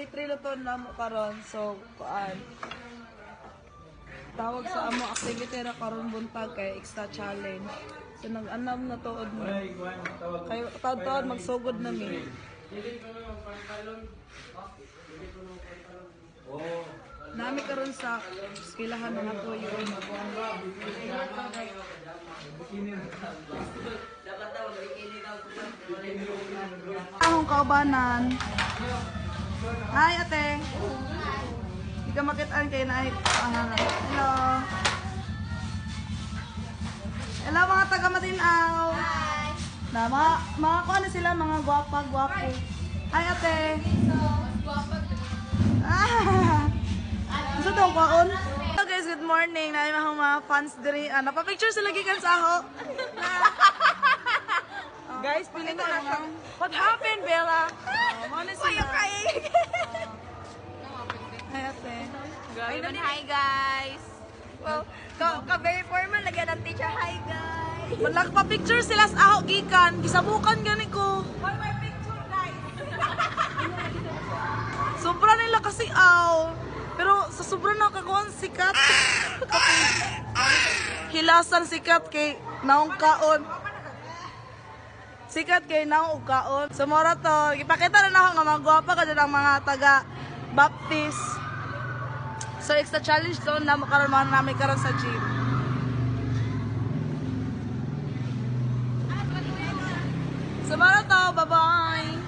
day 3 na to na mo karon. So, kuan. Tawag sa amo activity ra karon buntag kay extra challenge. So nag-anam na tuod mo. Kayo taod-taod magsugod na mi. Nami karon sa eskwelahan mga tuyo. Akong kaubanan. Hi ate. Hindi ka makitaan kayo na hello. Hello mga taga Matinaw. Hi! Na, mga kuha na sila, mga gwapa-gwapo. Hi ate. Gusto itong kwaon? Hello guys, good morning. Namin mga fans diri. Napapicture sila gikan sa ako. Guys, piling ko na what happened, Bella? Mana sila? Hi ate. Hi guys! Well, ka-very formal, lagyan ng teacher. Hi guys! Nagpa-picture sila sa ako gikan. Gisabukan gani ko. One more picture guys! Sobra nila kasi aw. Pero sa sobra na kakuan sikat. Hilasan sikat kay naong kaon. Sikat kay naong kaon. So mora to, ipakita na ako nga mga gwapa ka dyan ang mga taga Baptist. So extra challenge to na makaroon mga namin karon sa gym. So mora to, bye-bye.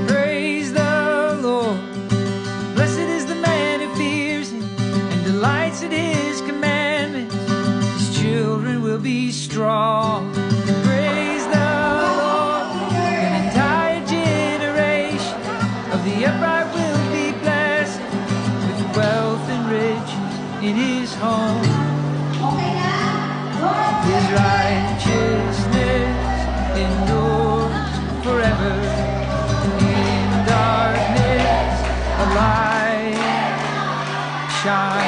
Praise the Lord. Blessed is the man who fears him and delights in his commandments. His children will be strong. Praise the Lord. An entire generation of the upright will be blessed with wealth and riches in his home. His righteousness endures forever. In darkness, a light shines.